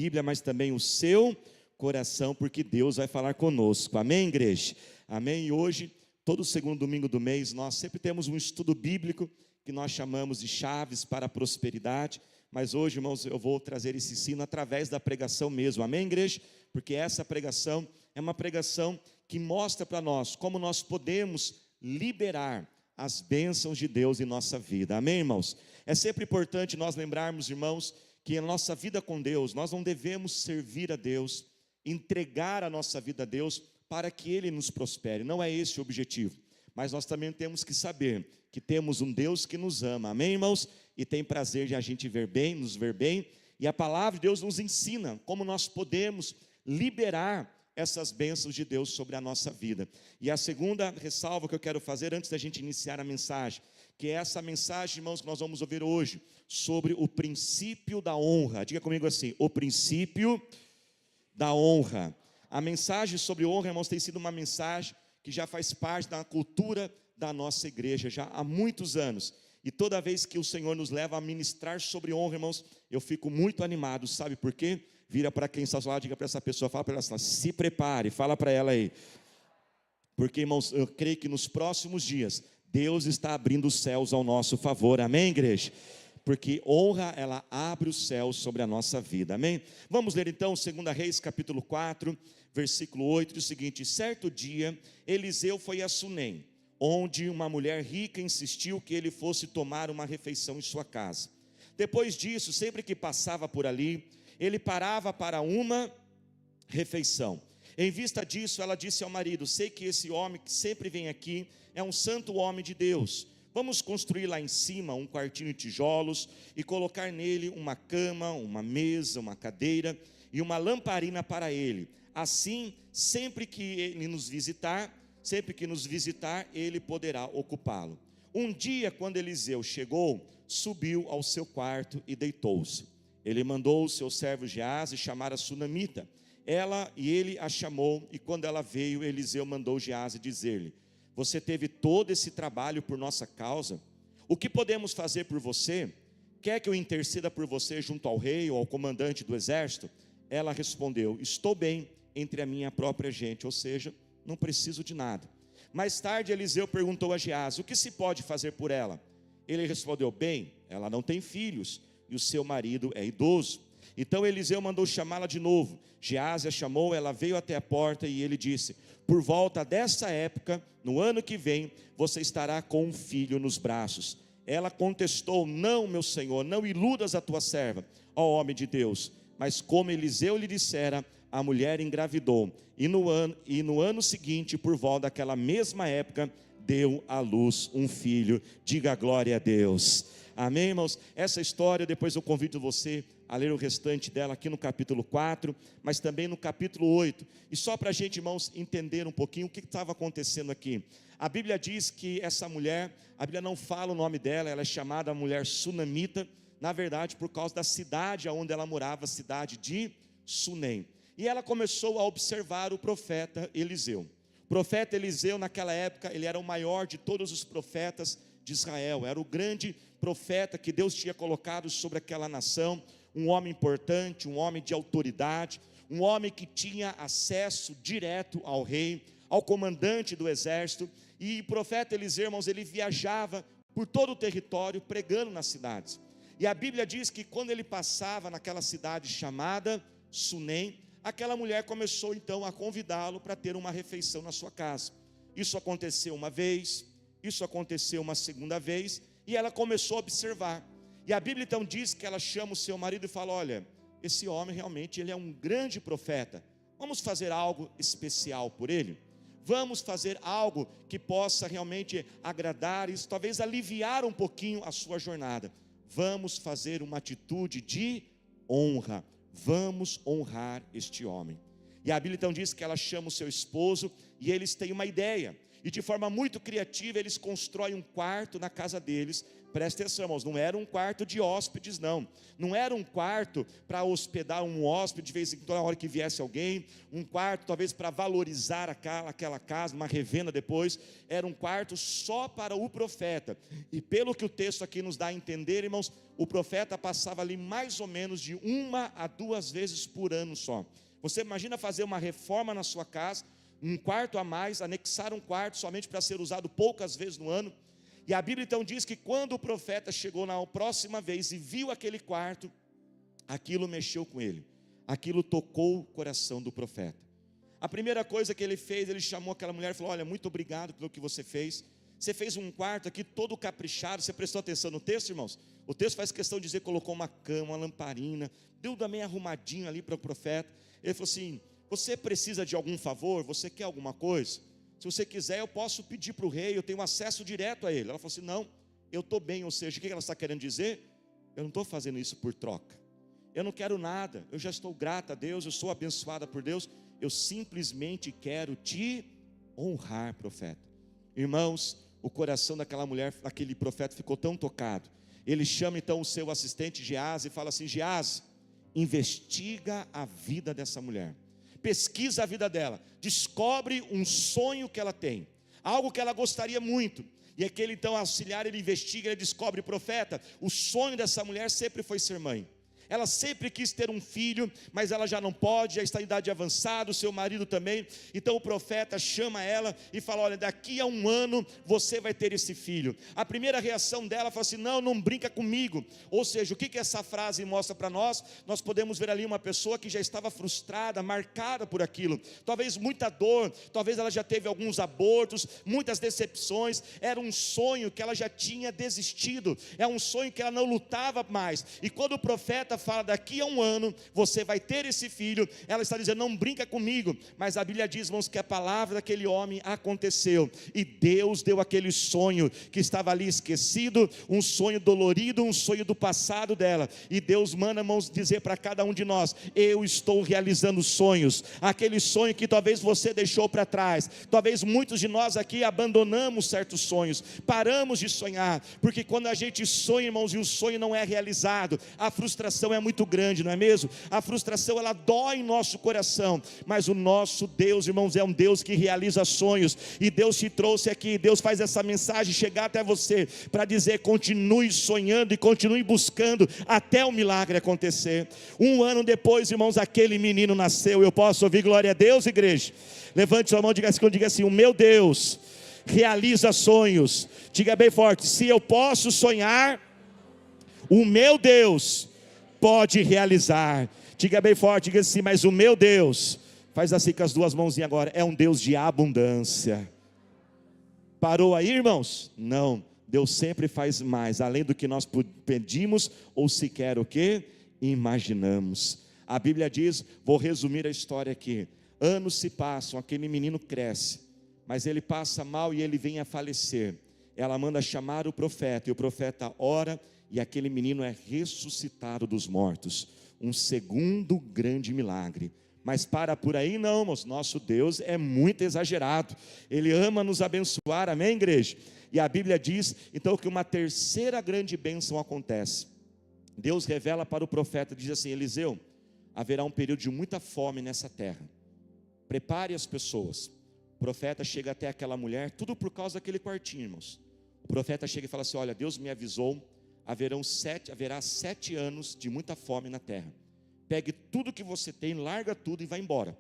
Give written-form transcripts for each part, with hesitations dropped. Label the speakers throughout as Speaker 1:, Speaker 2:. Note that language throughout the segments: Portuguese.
Speaker 1: Bíblia, mas também o seu coração, porque Deus vai falar conosco. Amém, igreja? Amém? E hoje, todo segundo domingo do mês, nós sempre temos um estudo bíblico que nós chamamos de chaves para a prosperidade. Mas hoje, irmãos, eu vou trazer esse ensino através da pregação mesmo. Amém, igreja? Porque essa pregação é uma pregação que mostra para nós como nós podemos liberar as bênçãos de Deus em nossa vida. Amém, irmãos? É sempre importante nós lembrarmos, irmãos, que a nossa vida com Deus, nós não devemos servir a Deus, entregar a nossa vida a Deus para que Ele nos prospere. Não é esse o objetivo. Mas nós também temos que saber que temos um Deus que nos ama. Amém, irmãos? E tem prazer de a gente ver bem, nos ver bem. E a palavra de Deus nos ensina como nós podemos liberar essas bênçãos de Deus sobre a nossa vida. E a segunda ressalva que eu quero fazer antes da gente iniciar a mensagem, que é essa mensagem, irmãos, que nós vamos ouvir hoje, sobre o princípio da honra. Diga comigo assim: o princípio da honra. A mensagem sobre honra, irmãos, tem sido uma mensagem que já faz parte da cultura da nossa igreja, já há muitos anos. E toda vez que o Senhor nos leva a ministrar sobre honra, irmãos, eu fico muito animado. Sabe por quê? Vira para quem está ao seu lado, diga para essa pessoa, fala para ela assim: se prepare, fala para ela aí. Porque, irmãos, eu creio que nos próximos dias, Deus está abrindo os céus ao nosso favor. Amém, igreja? Porque honra, ela abre os céus sobre a nossa vida. Amém? Vamos ler então 2 Reis capítulo 4, versículo 8, diz o seguinte: certo dia, Eliseu foi a Sunem, onde uma mulher rica insistiu que ele fosse tomar uma refeição em sua casa. Depois disso, sempre que passava por ali, ele parava para uma refeição. Em vista disso, ela disse ao marido: sei que esse homem que sempre vem aqui é um santo homem de Deus. Vamos construir lá em cima um quartinho de tijolos e colocar nele uma cama, uma mesa, uma cadeira e uma lamparina para ele. Assim, sempre que nos visitar, ele poderá ocupá-lo. Um dia, quando Eliseu chegou, subiu ao seu quarto e deitou-se. Ele mandou o seu servo Geazi chamar a sunamita. Ele a chamou, e quando ela veio, Eliseu mandou Geazi dizer-lhe: você teve todo esse trabalho por nossa causa? O que podemos fazer por você? Quer que eu interceda por você junto ao rei ou ao comandante do exército? Ela respondeu: estou bem entre a minha própria gente, ou seja, não preciso de nada. Mais tarde Eliseu perguntou a Geazi: o que se pode fazer por ela? Ele respondeu: bem, ela não tem filhos e o seu marido é idoso. Então Eliseu mandou chamá-la de novo. Geazi a chamou, ela veio até a porta e ele disse: por volta dessa época, no ano que vem, você estará com um filho nos braços. Ela contestou: não, meu senhor, não iludas a tua serva, ó homem de Deus. Mas como Eliseu lhe dissera, a mulher engravidou, e no ano seguinte, por volta daquela mesma época, deu à luz um filho. Diga glória a Deus. Amém, irmãos? Essa história, depois eu convido você a ler o restante dela aqui no capítulo 4, mas também no capítulo 8. E só para a gente, irmãos, entender um pouquinho o que estava acontecendo aqui. A Bíblia diz que essa mulher, a Bíblia não fala o nome dela, ela é chamada mulher sunamita, na verdade por causa da cidade onde ela morava, a cidade de Sunem. E ela começou a observar o profeta Eliseu. O profeta Eliseu, naquela época, ele era o maior de todos os profetas de Israel, era o grande profeta que Deus tinha colocado sobre aquela nação, um homem importante, um homem de autoridade, um homem que tinha acesso direto ao rei, ao comandante do exército. E o profeta Eliseu, irmãos, ele viajava por todo o território pregando nas cidades. E a Bíblia diz que quando ele passava naquela cidade chamada Sunem, aquela mulher começou então a convidá-lo para ter uma refeição na sua casa. Isso aconteceu uma vez, isso aconteceu uma segunda vez, e ela começou a observar. E a Bíblia então diz que ela chama o seu marido e fala: olha, esse homem realmente ele é um grande profeta, vamos fazer algo especial por ele? Vamos fazer algo que possa realmente agradar e talvez aliviar um pouquinho a sua jornada. Vamos fazer uma atitude de honra, vamos honrar este homem. E a Bíblia então diz que ela chama o seu esposo e eles têm uma ideia. E de forma muito criativa eles constroem um quarto na casa deles, Presta atenção, irmãos, não era um quarto de hóspedes, não. Não era um quarto para hospedar um hóspede de vez em quando, na hora que viesse alguém. Um quarto talvez para valorizar aquela casa, uma revenda depois. Era um quarto só para o profeta. E pelo que o texto aqui nos dá a entender, irmãos, o profeta passava ali mais ou menos de 1 a 2 vezes por ano só. Você imagina fazer uma reforma na sua casa, um quarto a mais, anexar um quarto somente para ser usado poucas vezes no ano. E a Bíblia então diz que quando o profeta chegou na próxima vez e viu aquele quarto, aquilo mexeu com ele, aquilo tocou o coração do profeta. A primeira coisa que ele fez, ele chamou aquela mulher e falou: olha, muito obrigado pelo que você fez um quarto aqui todo caprichado. Você prestou atenção no texto, irmãos? O texto faz questão de dizer, colocou uma cama, uma lamparina, deu também arrumadinho ali para o profeta. Ele falou assim: você precisa de algum favor? Você quer alguma coisa? Se você quiser, eu posso pedir para o rei, eu tenho acesso direto a ele. Ela falou assim: não, eu estou bem. Ou seja, o que ela está querendo dizer? Eu não estou fazendo isso por troca, eu não quero nada, eu já estou grata a Deus, eu sou abençoada por Deus, eu simplesmente quero te honrar, profeta. Irmãos, o coração daquela mulher, daquele profeta ficou tão tocado. Ele chama então o seu assistente Geazi e fala assim: Geazi, investiga a vida dessa mulher, pesquisa a vida dela, descobre um sonho que ela tem, algo que ela gostaria muito. E aquele então auxiliar, ele investiga, ele descobre: profeta, o sonho dessa mulher sempre foi ser mãe. Ela sempre quis ter um filho, mas ela já não pode, já está em idade avançada, o seu marido também. Então o profeta chama ela e fala: olha, daqui a 1 ano você vai ter esse filho. A primeira reação dela fala assim: não brinca comigo. Ou seja, o que essa frase mostra para nós? Nós podemos ver ali uma pessoa que já estava frustrada, marcada por aquilo, talvez muita dor, talvez ela já teve alguns abortos, muitas decepções. Era um sonho que ela já tinha desistido, é um sonho que ela não lutava mais. E quando o profeta fala: daqui a 1 ano você vai ter esse filho, ela está dizendo: não brinca comigo. Mas a Bíblia diz, irmãos, que a palavra daquele homem aconteceu, e Deus deu aquele sonho que estava ali esquecido, um sonho dolorido, um sonho do passado dela. E Deus manda, irmãos, dizer para cada um de nós: eu estou realizando sonhos, aquele sonho que talvez você deixou para trás. Talvez muitos de nós aqui abandonamos certos sonhos, paramos de sonhar, porque quando a gente sonha, irmãos, e o sonho não é realizado, a frustração é muito grande, não é mesmo? A frustração, ela dói em nosso coração. Mas o nosso Deus, irmãos, é um Deus que realiza sonhos. E Deus te trouxe aqui, Deus faz essa mensagem chegar até você para dizer: continue sonhando e continue buscando até o milagre acontecer. 1 ano depois, irmãos, aquele menino nasceu. Eu posso ouvir glória a Deus, igreja? Levante sua mão e diga assim: o meu Deus realiza sonhos. Diga bem forte: se eu posso sonhar, o meu Deus pode realizar. Diga bem forte, diga assim: mas o meu Deus, faz assim com as duas mãozinhas agora, é um Deus de abundância. Parou aí, irmãos? Não, Deus sempre faz mais, além do que nós pedimos, ou sequer o que imaginamos. A Bíblia diz, vou resumir a história aqui: anos se passam, aquele menino cresce, mas ele passa mal e ele vem a falecer. Ela manda chamar o profeta, e o profeta ora, e aquele menino é ressuscitado dos mortos. Um segundo grande milagre. Mas para por aí não, irmãos. Nosso Deus é muito exagerado. Ele ama nos abençoar, amém, igreja? E a Bíblia diz então que uma terceira grande bênção acontece. Deus revela para o profeta, diz assim: Eliseu, haverá um período de muita fome nessa terra. Prepare as pessoas. O profeta chega até aquela mulher, tudo por causa daquele quartinho, irmãos. O profeta chega e fala assim: olha, Deus me avisou, haverá 7 anos de muita fome na terra. Pegue tudo que você tem, larga tudo e vai embora,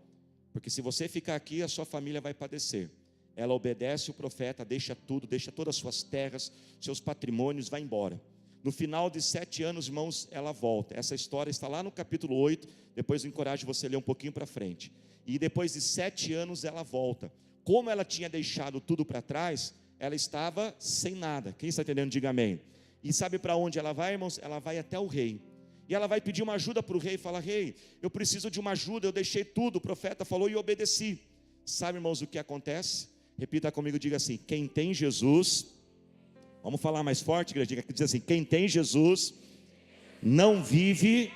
Speaker 1: porque se você ficar aqui, a sua família vai padecer. Ela obedece o profeta, deixa tudo, deixa todas as suas terras, seus patrimônios, vai embora. No final de 7 anos, irmãos, ela volta. Essa história está lá no capítulo 8, depois eu encorajo você a ler um pouquinho para frente. E depois de 7 anos ela volta. Como ela tinha deixado tudo para trás, ela estava sem nada. Quem está entendendo, diga amém. E sabe para onde ela vai, irmãos? Ela vai até o rei. E ela vai pedir uma ajuda para o rei. Fala: rei, eu preciso de uma ajuda, eu deixei tudo. O profeta falou e obedeci. Sabe, irmãos, o que acontece? Repita comigo, diga assim: quem tem Jesus, vamos falar mais forte, igreja, diz assim: quem tem Jesus não vive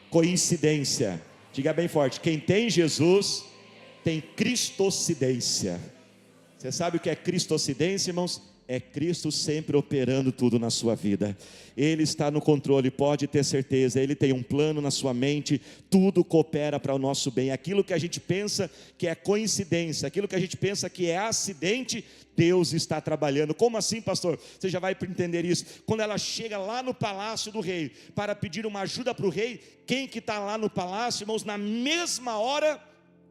Speaker 1: coincidência. Diga bem forte: quem tem Jesus tem cristocidência. Você sabe o que é cristocidência, irmãos? É Cristo sempre operando tudo na sua vida. Ele está no controle, pode ter certeza. Ele tem um plano na sua mente. Tudo coopera para o nosso bem. Aquilo que a gente pensa que é coincidência, aquilo que a gente pensa que é acidente, Deus está trabalhando. Como assim, pastor? Você já vai entender isso. Quando ela chega lá no palácio do rei para pedir uma ajuda para o rei, quem que está lá no palácio, irmãos? Na mesma hora,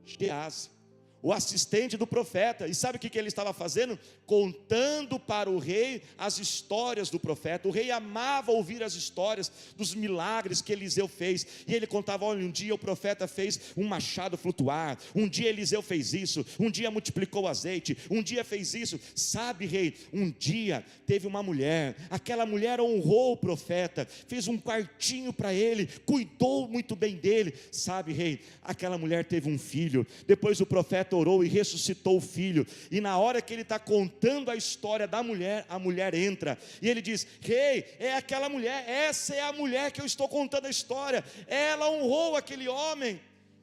Speaker 1: Geazi, o assistente do profeta. E sabe o que ele estava fazendo? Contando para o rei as histórias do profeta. O rei amava ouvir as histórias dos milagres que Eliseu fez. E ele contava: olha, um dia o profeta fez um machado flutuar, um dia Eliseu fez isso, um dia multiplicou o azeite, um dia fez isso. Sabe, rei, um dia teve uma mulher, aquela mulher honrou o profeta, fez um quartinho para ele, cuidou muito bem dele. Sabe, rei, aquela mulher teve um filho, depois o profeta orou e ressuscitou o filho. E na hora que ele está contando a história da mulher, a mulher entra e ele diz: rei, é aquela mulher, essa é a mulher que eu estou contando a história, ela honrou aquele homem.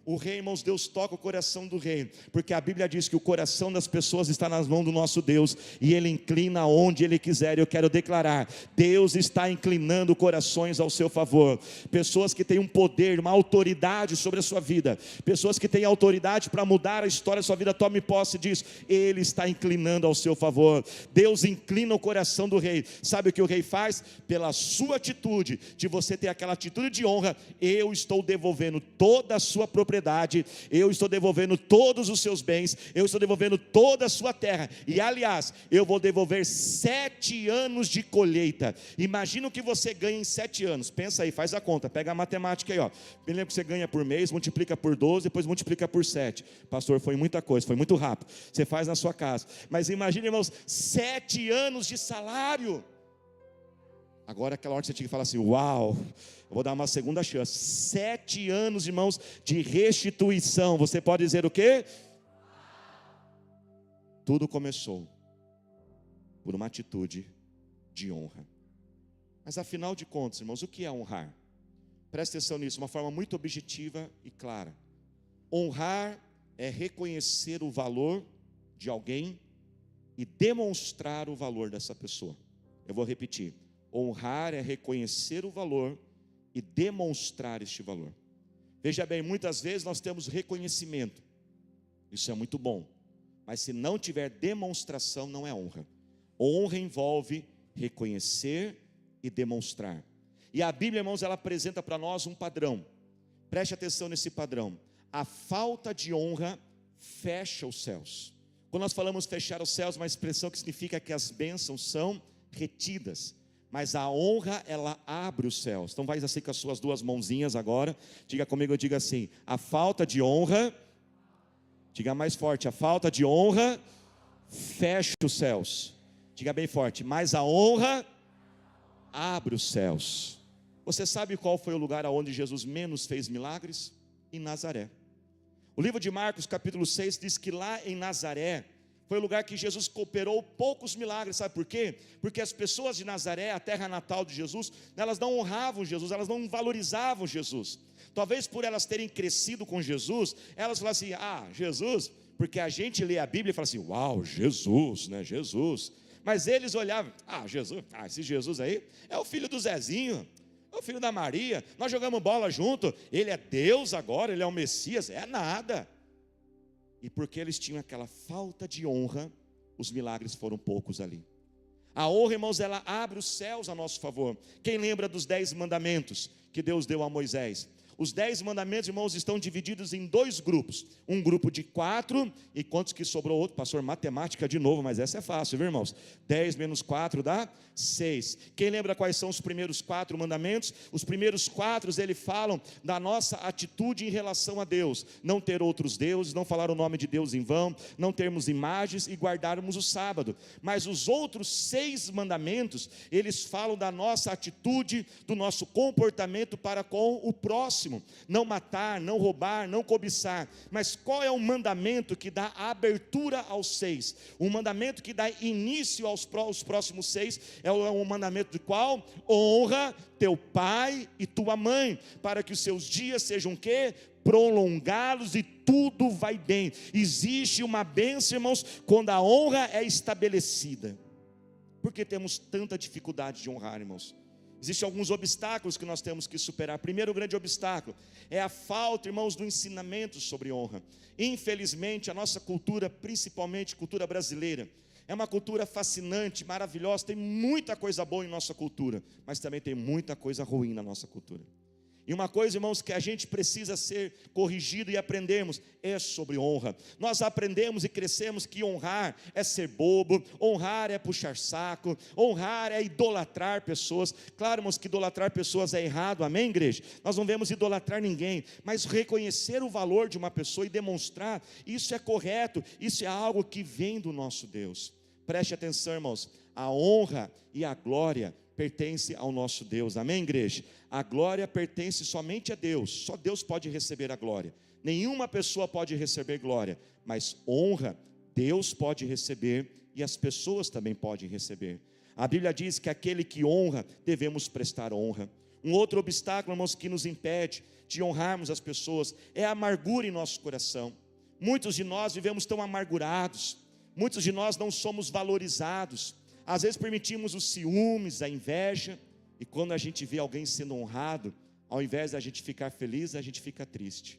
Speaker 1: O rei, irmãos, Deus toca o coração do rei, porque a Bíblia diz que o coração das pessoas está nas mãos do nosso Deus, e Ele inclina onde Ele quiser. Eu quero declarar: Deus está inclinando corações ao seu favor. Pessoas que têm um poder, uma autoridade sobre a sua vida, pessoas que têm autoridade para mudar a história da sua vida, tome posse disso. Ele está inclinando ao seu favor. Deus inclina o coração do rei. Sabe o que o rei faz? Pela sua atitude, de você ter aquela atitude de honra, eu estou devolvendo toda a sua propriedade, eu estou devolvendo todos os seus bens, eu estou devolvendo toda a sua terra, e aliás, eu vou devolver 7 anos de colheita. Imagina o que você ganha em 7 anos, pensa aí, faz a conta, pega a matemática aí, me lembro que você ganha por mês, multiplica por 12, depois multiplica por 7, pastor, foi muita coisa, foi muito rápido, você faz na sua casa, mas imagina, irmãos, 7 anos de salário. Agora aquela hora que você tinha que falar assim: uau, eu vou dar uma segunda chance. 7 anos, irmãos, de restituição. Você pode dizer o quê? Tudo começou por uma atitude de honra. Mas afinal de contas, irmãos, o que é honrar? Presta atenção nisso, uma forma muito objetiva e clara. Honrar é reconhecer o valor de alguém e demonstrar o valor dessa pessoa. Eu vou repetir. Honrar é reconhecer o valor e demonstrar este valor. Veja bem, muitas vezes nós temos reconhecimento, isso é muito bom, mas se não tiver demonstração, não é honra. Honra envolve reconhecer e demonstrar. E a Bíblia, irmãos, ela apresenta para nós um padrão. Preste atenção nesse padrão. A falta de honra fecha os céus. Quando nós falamos fechar os céus, uma expressão que significa que as bênçãos são retidas. Mas a honra, ela abre os céus. Então vai assim com as suas 2 mãozinhas agora. Diga comigo, diga assim: a falta de honra, diga mais forte, a falta de honra fecha os céus. Diga bem forte, mas a honra abre os céus. Você sabe qual foi o lugar onde Jesus menos fez milagres? Em Nazaré. O livro de Marcos capítulo 6 diz que lá em Nazaré foi o lugar que Jesus operou poucos milagres. Sabe por quê? Porque as pessoas de Nazaré, a terra natal de Jesus, elas não honravam Jesus, elas não valorizavam Jesus. Talvez por elas terem crescido com Jesus, elas falavam assim: Jesus, porque a gente lê a Bíblia e fala assim: uau, Jesus, né, Jesus. Mas eles olhavam: Jesus, esse Jesus aí é o filho do Zezinho, é o filho da Maria, nós jogamos bola junto, ele é Deus agora, ele é o Messias, é nada. E porque eles tinham aquela falta de honra, os milagres foram poucos ali. A honra, irmãos, ela abre os céus a nosso favor. Quem lembra dos 10 mandamentos que Deus deu a Moisés? Os 10 mandamentos, irmãos, estão divididos em 2 grupos. Um grupo de 4, e quantos que sobrou outro? Pastor, matemática de novo, mas essa é fácil, viu, irmãos? 10 menos 4 dá 6. Quem lembra quais são os primeiros 4 mandamentos? Os primeiros 4, eles falam da nossa atitude em relação a Deus. Não ter outros deuses, não falar o nome de Deus em vão, não termos imagens e guardarmos o sábado. Mas os outros 6 mandamentos, eles falam da nossa atitude, do nosso comportamento para com o próximo. Não matar, não roubar, não cobiçar. Mas qual é o mandamento que dá abertura aos 6? O mandamento que dá início aos próximos 6 é o mandamento de qual? Honra teu pai e tua mãe, para que os seus dias sejam o quê? Prolongados e tudo vai bem. Existe uma bênção, irmãos, quando a honra é estabelecida. Por que temos tanta dificuldade de honrar, irmãos? Existem alguns obstáculos que nós temos que superar. Primeiro grande obstáculo é a falta, irmãos, do ensinamento sobre honra. Infelizmente, a nossa cultura, principalmente cultura brasileira, é uma cultura fascinante, maravilhosa, tem muita coisa boa em nossa cultura, mas também tem muita coisa ruim na nossa cultura. E uma coisa, irmãos, que a gente precisa ser corrigido e aprendermos é sobre honra. Nós aprendemos e crescemos que honrar é ser bobo, honrar é puxar saco, honrar é idolatrar pessoas. Claro, irmãos, que idolatrar pessoas é errado, amém, igreja? Nós não devemos idolatrar ninguém, mas reconhecer o valor de uma pessoa e demonstrar, isso é correto, isso é algo que vem do nosso Deus. Preste atenção, irmãos, a honra e a glória pertence ao nosso Deus, amém, igreja? A glória pertence somente a Deus, só Deus pode receber a glória, nenhuma pessoa pode receber glória, mas honra, Deus pode receber e as pessoas também podem receber. A Bíblia diz que aquele que honra, devemos prestar honra. Um outro obstáculo, irmãos, que nos impede de honrarmos as pessoas, é a amargura em nosso coração. Muitos de nós vivemos tão amargurados, muitos de nós não somos valorizados, às vezes permitimos os ciúmes, a inveja, e quando a gente vê alguém sendo honrado, ao invés de a gente ficar feliz, a gente fica triste.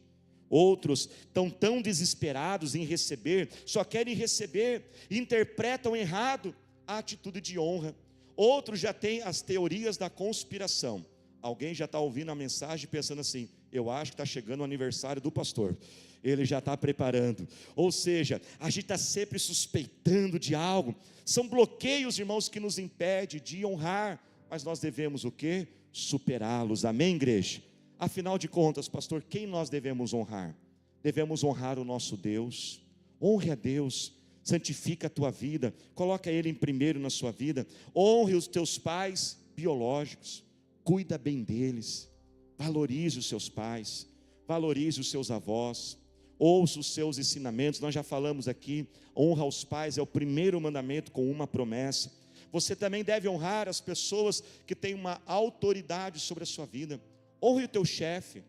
Speaker 1: Outros estão tão desesperados em receber, só querem receber, interpretam errado a atitude de honra. Outros já têm as teorias da conspiração. Alguém já está ouvindo a mensagem pensando assim, eu acho que está chegando o aniversário do pastor, ele já está preparando. Ou seja, a gente está sempre suspeitando de algo. São bloqueios, irmãos, que nos impedem de honrar, mas nós devemos o quê? Superá-los, amém, igreja? Afinal de contas, pastor, quem nós devemos honrar? Devemos honrar o nosso Deus. Honre a Deus, santifica a tua vida, coloca Ele em primeiro na sua vida. Honre os teus pais biológicos, cuida bem deles, valorize os seus pais, valorize os seus avós, ouça os seus ensinamentos. Nós já falamos aqui, honra aos pais é o primeiro mandamento com uma promessa. Você também deve honrar as pessoas que têm uma autoridade sobre a sua vida. Honre o teu chefe,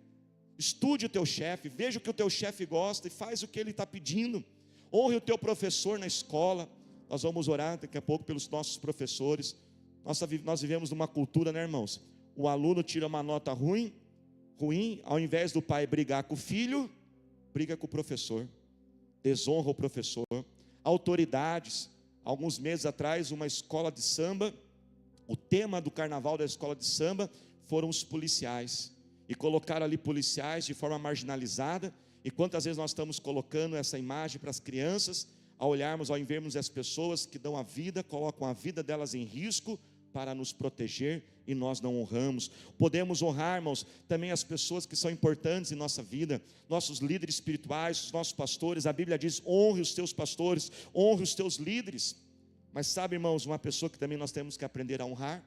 Speaker 1: estude o teu chefe, veja o que o teu chefe gosta e faz o que ele está pedindo. Honre o teu professor na escola. Nós vamos orar daqui a pouco pelos nossos professores. Nós vivemos numa cultura, né, irmãos? O aluno tira uma nota ruim, ao invés do pai brigar com o filho, briga com o professor, desonra o professor. Autoridades, alguns meses atrás, uma escola de samba, o tema do carnaval da escola de samba foram os policiais, e colocaram ali policiais de forma marginalizada. E quantas vezes nós estamos colocando essa imagem para as crianças, ao olharmos, ao vermos as pessoas que dão a vida, colocam a vida delas em risco para nos proteger, e nós não honramos. Podemos honrar, irmãos, também as pessoas que são importantes em nossa vida, nossos líderes espirituais, os nossos pastores. A Bíblia diz, honre os teus pastores, honre os teus líderes. Mas sabe, irmãos, uma pessoa que também nós temos que aprender a honrar,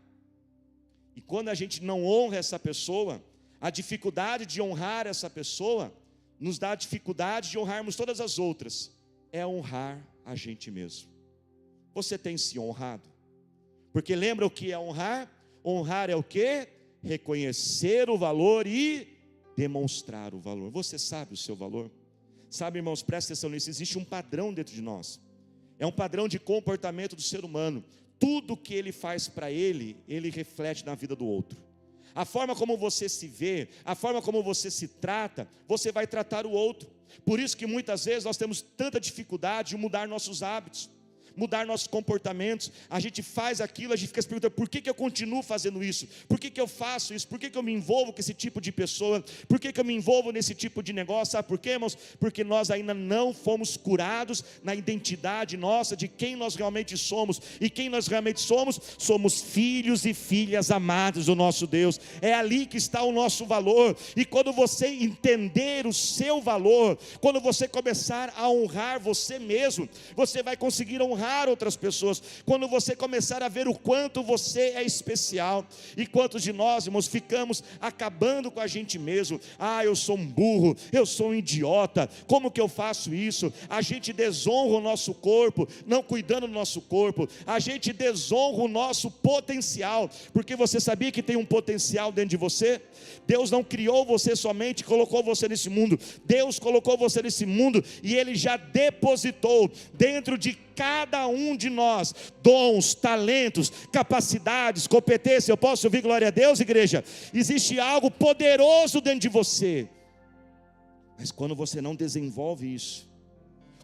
Speaker 1: e quando a gente não honra essa pessoa, a dificuldade de honrar essa pessoa, nos dá a dificuldade de honrarmos todas as outras, é honrar a gente mesmo. Você tem se honrado? Porque lembra o que é honrar? Honrar é o quê? Reconhecer o valor e demonstrar o valor. Você sabe o seu valor? Sabe, irmãos, presta atenção nisso, existe um padrão dentro de nós. É um padrão de comportamento do ser humano. Tudo que ele faz para ele reflete na vida do outro. A forma como você se vê, a forma como você se trata, você vai tratar o outro. Por isso que muitas vezes nós temos tanta dificuldade de mudar nossos hábitos, mudar nossos comportamentos. A gente faz aquilo, a gente fica se perguntando, por que eu continuo fazendo isso? Por que eu faço isso? Por que eu me envolvo com esse tipo de pessoa? Por que eu me envolvo nesse tipo de negócio? Sabe por quê, irmãos? Porque nós ainda não fomos curados na identidade nossa, de quem nós realmente somos. E quem nós realmente somos? Somos filhos e filhas amados do nosso Deus. É ali que está o nosso valor. E quando você entender o seu valor, quando você começar a honrar você mesmo, você vai conseguir honrar outras pessoas. Quando você começar a ver o quanto você é especial. E quantos de nós, irmãos, ficamos acabando com a gente mesmo. Eu sou um burro, eu sou um idiota, como que eu faço isso? A gente desonra o nosso corpo, não cuidando do nosso corpo. A gente desonra o nosso potencial, porque você sabia que tem um potencial dentro de você? Deus não criou você somente, colocou você nesse mundo. Deus colocou você nesse mundo e Ele já depositou dentro de cada cada um de nós dons, talentos, capacidades, competência. Eu posso ouvir glória a Deus, igreja? Existe algo poderoso dentro de você. Mas quando você não desenvolve isso,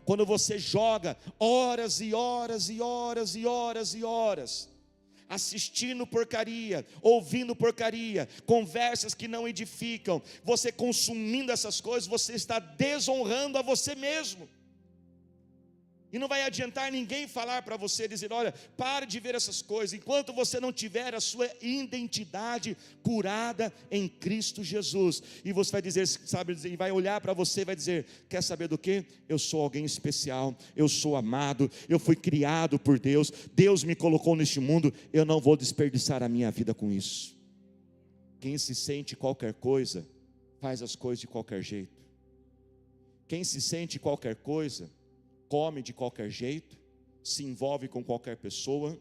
Speaker 1: quando você joga horas e horas e horas e horas e horas, assistindo porcaria, ouvindo porcaria, conversas que não edificam, você consumindo essas coisas, você está desonrando a você mesmo. E não vai adiantar ninguém falar para você, dizer, olha, pare de ver essas coisas, enquanto você não tiver a sua identidade curada em Cristo Jesus. E você vai dizer, sabe, e vai olhar para você e vai dizer, quer saber do quê? Eu sou alguém especial, eu sou amado, eu fui criado por Deus, Deus me colocou neste mundo, eu não vou desperdiçar a minha vida com isso. Quem se sente qualquer coisa, faz as coisas de qualquer jeito. Quem se sente qualquer coisa, come de qualquer jeito, se envolve com qualquer pessoa,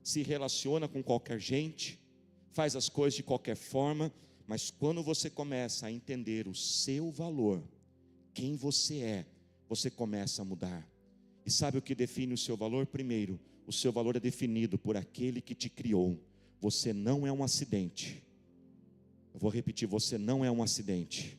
Speaker 1: se relaciona com qualquer gente, faz as coisas de qualquer forma, mas quando você começa a entender o seu valor, quem você é, você começa a mudar. E sabe o que define o seu valor? Primeiro, o seu valor é definido por aquele que te criou. Você não é um acidente. Eu vou repetir, você não é um acidente.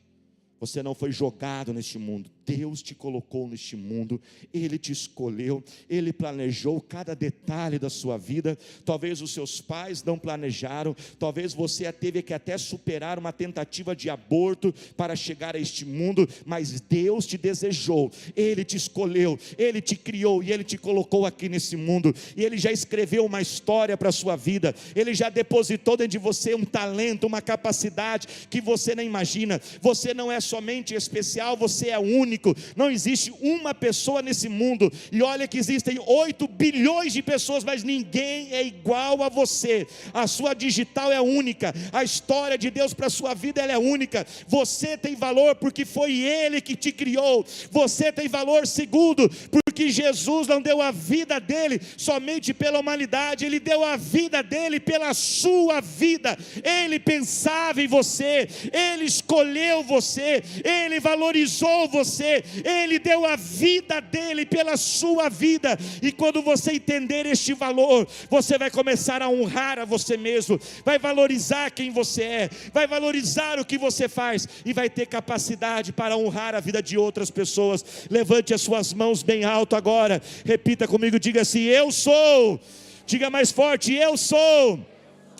Speaker 1: Você não foi jogado neste mundo, Deus te colocou neste mundo, Ele te escolheu, Ele planejou cada detalhe da sua vida. Talvez os seus pais não planejaram, talvez você teve que até superar uma tentativa de aborto para chegar a este mundo, mas Deus te desejou, Ele te escolheu, Ele te criou e Ele te colocou aqui nesse mundo, e Ele já escreveu uma história para a sua vida, Ele já depositou dentro de você um talento, uma capacidade que você nem imagina. Você não é somente especial, você é único. Não existe uma pessoa nesse mundo, e olha que existem 8 bilhões de pessoas, mas ninguém é igual a você. A sua digital é única, a história de Deus para a sua vida ela é única. Você tem valor porque foi Ele que te criou. Você tem valor segundo, porque Jesus não deu a vida dele somente pela humanidade, Ele deu a vida dele pela sua vida. Ele pensava em você, Ele escolheu você, Ele valorizou você, Ele deu a vida dele pela sua vida. E quando você entender este valor, você vai começar a honrar a você mesmo, vai valorizar quem você é, vai valorizar o que você faz, e vai ter capacidade para honrar a vida de outras pessoas. Levante as suas mãos bem alto agora, repita comigo, diga assim, eu sou, diga mais forte, eu sou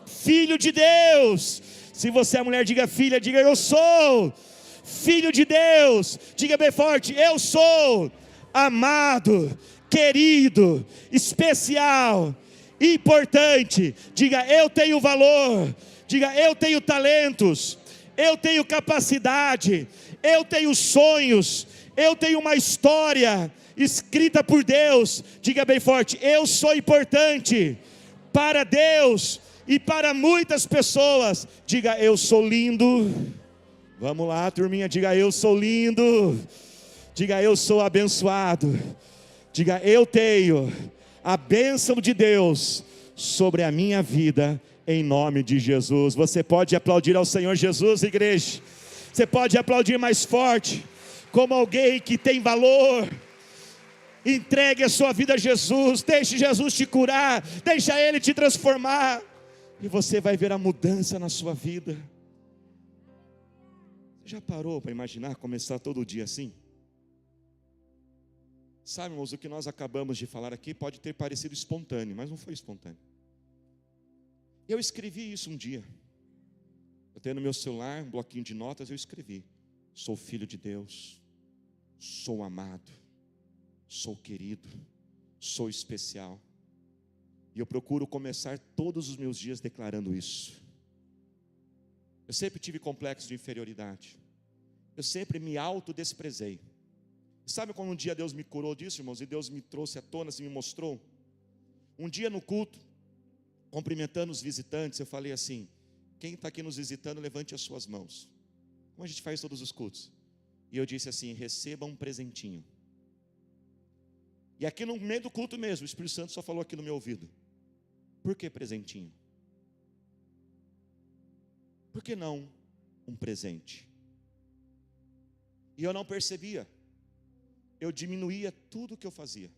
Speaker 1: filho de Deus. Se você é mulher, diga filha, diga eu sou filho de Deus. Diga bem forte, eu sou amado, querido, especial, importante. Diga, eu tenho valor. Diga, eu tenho talentos, eu tenho capacidade, eu tenho sonhos, eu tenho uma história escrita por Deus. Diga bem forte, eu sou importante para Deus e para muitas pessoas. Diga, eu sou lindo. Vamos lá, turminha, diga, eu sou lindo. Diga, eu sou abençoado. Diga, eu tenho a bênção de Deus sobre a minha vida, em nome de Jesus. Você pode aplaudir ao Senhor Jesus, igreja? Você pode aplaudir mais forte, como alguém que tem valor. Entregue a sua vida a Jesus, deixe Jesus te curar, deixa Ele te transformar, e você vai ver a mudança na sua vida. Já parou para imaginar começar todo dia assim? Sabe, irmãos, o que nós acabamos de falar aqui pode ter parecido espontâneo, mas não foi espontâneo. Eu escrevi isso um dia. Eu tenho no meu celular um bloquinho de notas, eu escrevi: sou filho de Deus, sou amado, sou querido, sou especial. E eu procuro começar todos os meus dias declarando isso. Eu sempre tive complexo de inferioridade. Eu sempre me autodesprezei. Sabe quando um dia Deus me curou disso, irmãos? E Deus me trouxe à tona, assim, me mostrou. Um dia no culto, cumprimentando os visitantes, eu falei assim: quem está aqui nos visitando, levante as suas mãos. Como a gente faz todos os cultos. E eu disse assim: receba um presentinho. E aqui no meio do culto mesmo, o Espírito Santo só falou aqui no meu ouvido: por que presentinho? Por que não um presente? E eu não percebia. Eu diminuía tudo o que eu fazia.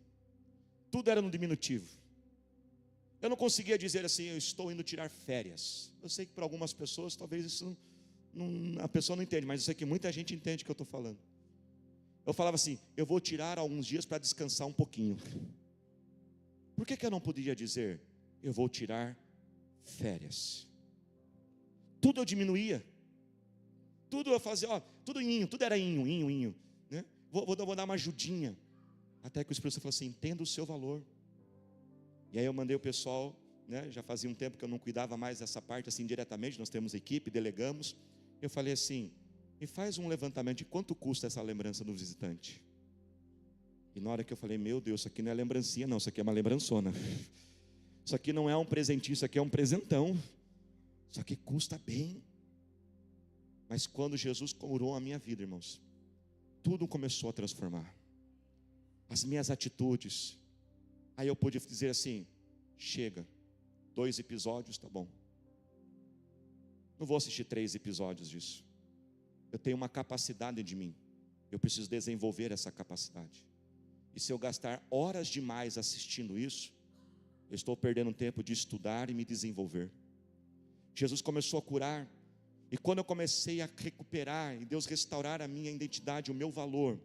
Speaker 1: Tudo era no diminutivo. Eu não conseguia dizer assim, eu estou indo tirar férias. Eu sei que para algumas pessoas talvez isso a pessoa não entende, mas eu sei que muita gente entende o que eu estou falando. Eu falava assim, eu vou tirar alguns dias para descansar um pouquinho. Por que eu não podia dizer, eu vou tirar férias? Tudo eu diminuía. Tudo eu fazia, tudo era inho, né? Vou dar uma ajudinha. Até que o Espírito Santo falou assim, entenda o seu valor. E aí eu mandei o pessoal, né? Já fazia um tempo que eu não cuidava mais dessa parte assim diretamente, nós temos equipe, delegamos. Eu falei assim, me faz um levantamento de quanto custa essa lembrança do visitante. E na hora que eu falei, meu Deus, isso aqui não é lembrancinha não, isso aqui é uma lembrançona. Isso aqui não é um presentinho, isso aqui é um presentão. Isso aqui custa bem. Mas quando Jesus curou a minha vida, irmãos, tudo começou a transformar. As minhas atitudes. Aí eu pude dizer assim, chega, 2 episódios, tá bom. Não vou assistir 3 episódios disso. Eu tenho uma capacidade de mim. Eu preciso desenvolver essa capacidade. E se eu gastar horas demais assistindo isso, eu estou perdendo tempo de estudar e me desenvolver. Jesus começou a curar. E quando eu comecei a recuperar, e Deus restaurar a minha identidade, o meu valor,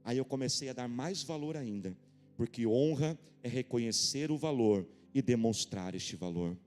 Speaker 1: aí eu comecei a dar mais valor ainda. Porque honra é reconhecer o valor e demonstrar este valor.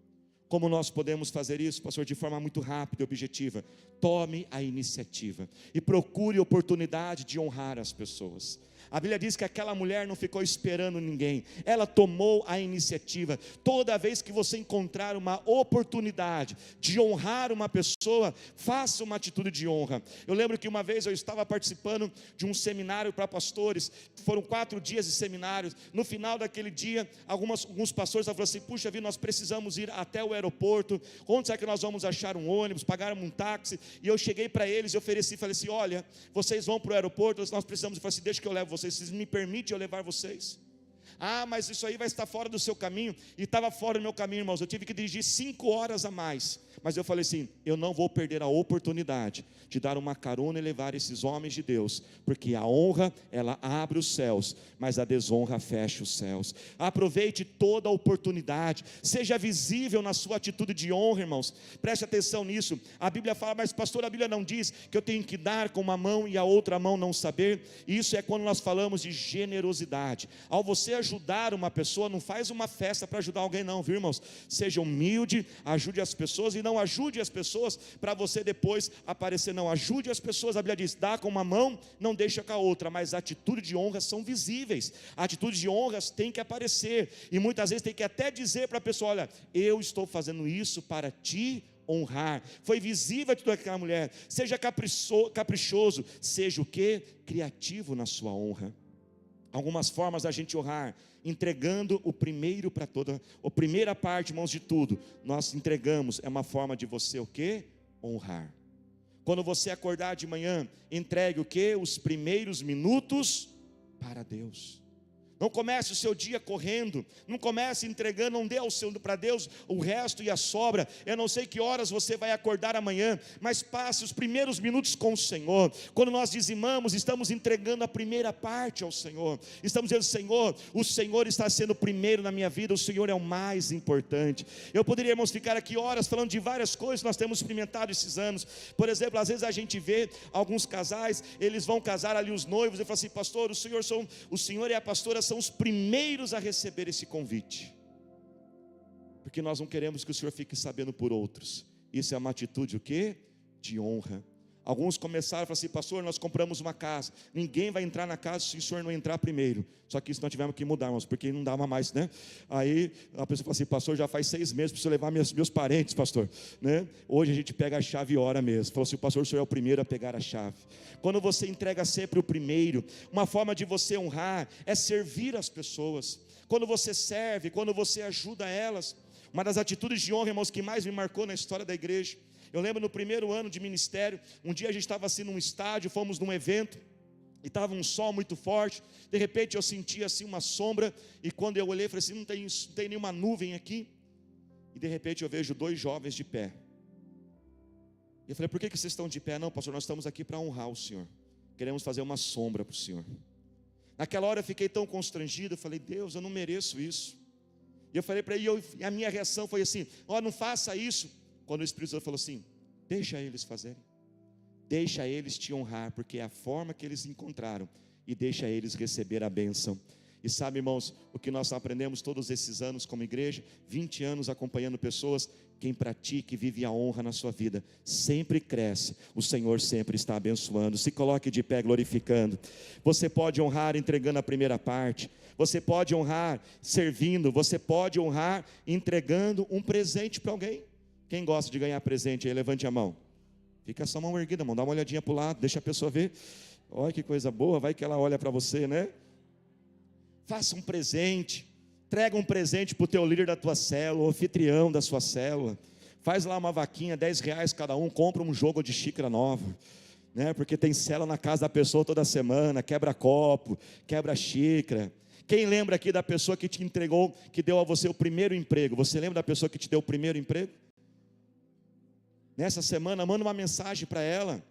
Speaker 1: Como nós podemos fazer isso, pastor, de forma muito rápida e objetiva? Tome a iniciativa e procure oportunidade de honrar as pessoas. A Bíblia diz que aquela mulher não ficou esperando ninguém, ela tomou a iniciativa. Toda vez que você encontrar uma oportunidade de honrar uma pessoa, faça uma atitude de honra. Eu lembro que uma vez eu estava participando de um seminário para pastores, foram 4 dias de seminários. No final daquele dia, alguns pastores falaram assim, puxa vida, nós precisamos ir até o aeroporto, onde será que nós vamos achar um ônibus, pagar um táxi? E eu cheguei para eles e ofereci, falei assim, olha, vocês vão para o aeroporto, nós precisamos. Eu falei assim, deixa que eu levo vocês me permitem eu levar vocês? Mas isso aí vai estar fora do seu caminho. E estava fora do meu caminho, irmãos. Eu tive que dirigir 5 horas a mais. Mas eu falei assim, eu não vou perder a oportunidade de dar uma carona e levar esses homens de Deus, porque a honra, ela abre os céus, mas a desonra fecha os céus. Aproveite toda a oportunidade, seja visível na sua atitude de honra, irmãos. Preste atenção nisso. A Bíblia fala, mas pastor, a Bíblia não diz que eu tenho que dar com uma mão e a outra mão não saber. Isso é quando nós falamos de generosidade. Ao você ajudar uma pessoa, não faz uma festa para ajudar alguém não, viu, irmãos? Seja humilde, ajude as pessoas e não ajude as pessoas para você depois aparecer, não. Ajude as pessoas, a Bíblia diz, dá com uma mão, não deixa com a outra. Mas atitudes de honra são visíveis, atitudes de honras têm que aparecer, e muitas vezes tem que até dizer para a pessoa, olha, eu estou fazendo isso para te honrar. Foi visível a atitude daquela mulher. Seja caprichoso, seja o quê? Criativo na sua honra. Algumas formas da gente honrar, entregando o primeiro para toda, a primeira parte, irmãos, de tudo, nós entregamos, é uma forma de você o quê? Honrar. Quando você acordar de manhã, entregue o quê? Os primeiros minutos para Deus. Não comece o seu dia correndo, não comece entregando, não dê para Deus o resto e a sobra. Eu não sei que horas você vai acordar amanhã, mas passe os primeiros minutos com o Senhor. Quando nós dizimamos, estamos entregando a primeira parte ao Senhor. Estamos dizendo, Senhor, o Senhor está sendo o primeiro na minha vida, o Senhor é o mais importante. Eu poderia, irmãos, ficar aqui horas falando de várias coisas que nós temos experimentado esses anos. Por exemplo, às vezes a gente vê alguns casais, eles vão casar ali os noivos, e falam assim, pastor, o Senhor e a pastora são os primeiros a receber esse convite, porque nós não queremos que o Senhor fique sabendo por outros. Isso é uma atitude o quê? De honra. Alguns começaram a falar assim, pastor, nós compramos uma casa, ninguém vai entrar na casa se o senhor não entrar primeiro. Só que isso nós tivemos que mudar, irmãos, porque não dava mais, né? Aí a pessoa fala assim, pastor, já faz 6 meses, preciso levar meus parentes, pastor, né? Hoje a gente pega a chave e ora mesmo. Falou assim, pastor, o senhor é o primeiro a pegar a chave. Quando você entrega sempre o primeiro, uma forma de você honrar é servir as pessoas. Quando você serve, quando você ajuda elas. Uma das atitudes de honra, irmãos, que mais me marcou na história da igreja, eu lembro no primeiro ano de ministério, um dia a gente estava assim num estádio, fomos num evento, e estava um sol muito forte, de repente eu senti assim uma sombra, e quando eu olhei, falei assim, não tem nenhuma nuvem aqui, e de repente eu vejo 2 jovens de pé, e eu falei, por que vocês estão de pé? Não, pastor, nós estamos aqui para honrar o Senhor, queremos fazer uma sombra para o Senhor. Naquela hora eu fiquei tão constrangido, eu falei, Deus, eu não mereço isso. E eu falei para ele, a minha reação foi assim, não faça isso. Quando o Espírito Santo falou assim, deixa eles fazerem. Deixa eles te honrar, porque é a forma que eles encontraram. E deixa eles receber a bênção. E sabe, irmãos, o que nós aprendemos todos esses anos como igreja, 20 anos acompanhando pessoas, quem pratica e vive a honra na sua vida, sempre cresce, o Senhor sempre está abençoando. Se coloque de pé glorificando. Você pode honrar entregando a primeira parte, você pode honrar servindo, você pode honrar entregando um presente para alguém. Quem gosta de ganhar presente aí, levante a mão. Fica só a mão erguida, irmão, dá uma olhadinha para o lado, deixa a pessoa ver. Olha que coisa boa, vai que ela olha para você, né? Faça um presente, entrega um presente para o teu líder da tua célula, o anfitrião da sua célula, faz lá uma vaquinha, R$10 cada um, compra um jogo de xícara nova, né? Porque tem célula na casa da pessoa toda semana, quebra copo, quebra xícara. Quem lembra aqui da pessoa que te entregou, que deu a você o primeiro emprego? Você lembra da pessoa que te deu o primeiro emprego? Nessa semana, manda uma mensagem para ela,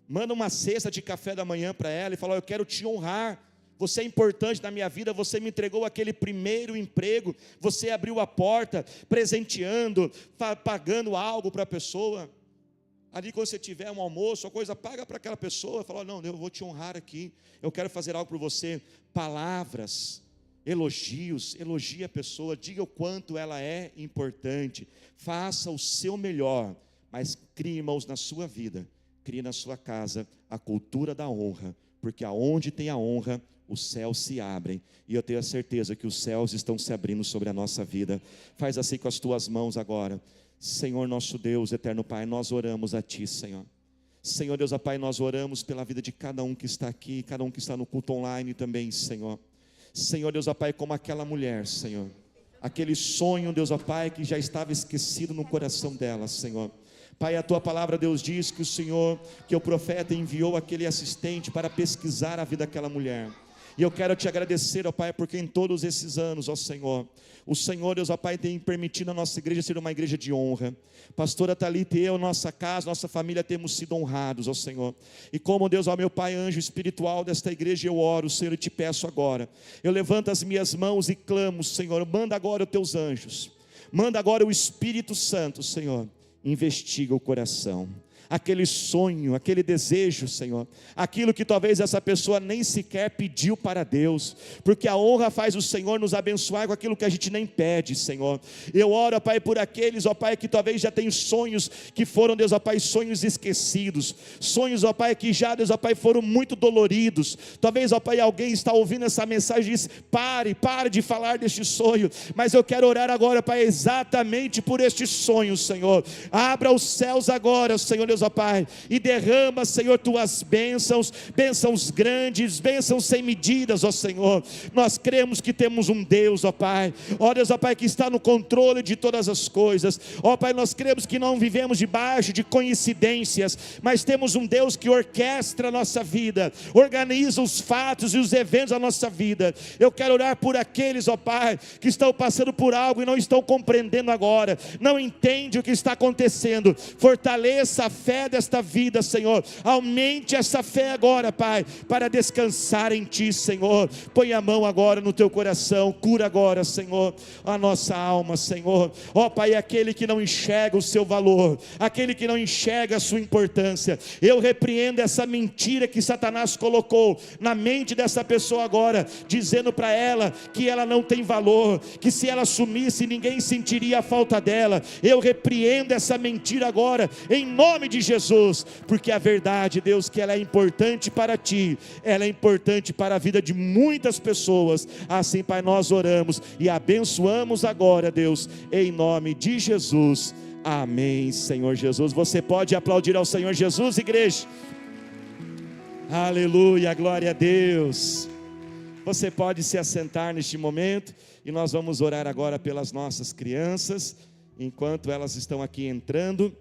Speaker 1: manda uma cesta de café da manhã para ela e fala, eu quero te honrar. Você é importante na minha vida, você me entregou aquele primeiro emprego, você abriu a porta, presenteando, pagando algo para a pessoa. Ali quando você tiver um almoço, uma coisa, paga para aquela pessoa, fala, não, eu vou te honrar aqui, eu quero fazer algo por você. Palavras, elogios, elogie a pessoa, diga o quanto ela é importante, faça o seu melhor, mas crie, irmãos, na sua vida, crie na sua casa a cultura da honra, porque aonde tem a honra, os céus se abrem, e eu tenho a certeza que os céus estão se abrindo sobre a nossa vida. Faz assim com as tuas mãos agora. Senhor nosso Deus, eterno Pai, nós oramos a Ti, Senhor. Senhor Deus, ó Pai, nós oramos pela vida de cada um que está aqui, cada um que está no culto online também, Senhor. Senhor Deus, ó Pai, como aquela mulher, Senhor, aquele sonho, Deus, ó Pai, que já estava esquecido no coração dela, Senhor. Pai, a Tua palavra, Deus, diz que o Senhor, que o profeta enviou aquele assistente para pesquisar a vida daquela mulher. E eu quero te agradecer, ó Pai, porque em todos esses anos, ó Senhor, o Senhor, Deus, ó Pai, tem permitido a nossa igreja ser uma igreja de honra. Pastora Thalita e eu, nossa casa, nossa família, temos sido honrados, ó Senhor. E como, Deus, ó meu Pai, anjo espiritual desta igreja, eu oro, Senhor, e te peço agora. Eu levanto as minhas mãos e clamo, Senhor, manda agora os teus anjos. Manda agora o Espírito Santo, Senhor, investiga o coração. Aquele sonho, aquele desejo, Senhor, aquilo que talvez essa pessoa nem sequer pediu para Deus, porque a honra faz o Senhor nos abençoar com aquilo que a gente nem pede, Senhor. Eu oro, ó Pai, por aqueles, ó Pai, que talvez já tenham sonhos que foram, Deus, ó Pai, sonhos esquecidos, sonhos, ó Pai, que já, Deus, ó Pai, foram muito doloridos. Talvez, ó Pai, alguém está ouvindo essa mensagem e diz, pare de falar deste sonho, mas eu quero orar agora, Pai, exatamente por este sonho, Senhor. Abra os céus agora, Senhor Deus, ó Pai, e derrama, Senhor, tuas bênçãos, bênçãos grandes, bênçãos sem medidas, ó Senhor. Nós cremos que temos um Deus, ó Pai, ó Deus, ó Pai, que está no controle de todas as coisas, ó Pai, nós cremos que não vivemos debaixo de coincidências, mas temos um Deus que orquestra a nossa vida, organiza os fatos e os eventos da nossa vida. Eu quero orar por aqueles, ó Pai, que estão passando por algo e não estão compreendendo agora, não entendem o que está acontecendo. Fortaleça a fé desta vida, Senhor, aumente essa fé agora, Pai, para descansar em Ti, Senhor. Põe a mão agora no teu coração, cura agora, Senhor, a nossa alma, Senhor. Ó Pai, aquele que não enxerga o seu valor, aquele que não enxerga a sua importância, eu repreendo essa mentira que Satanás colocou na mente dessa pessoa agora, dizendo para ela que ela não tem valor, que se ela sumisse ninguém sentiria a falta dela. Eu repreendo essa mentira agora, em nome de Jesus, porque a verdade, Deus, que ela é importante para Ti, ela é importante para a vida de muitas pessoas. Assim, Pai, nós oramos e abençoamos agora, Deus, em nome de Jesus, amém. Senhor Jesus, você pode aplaudir ao Senhor Jesus, igreja? Aleluia, glória a Deus. Você pode se assentar neste momento, e nós vamos orar agora pelas nossas crianças, enquanto elas estão aqui entrando.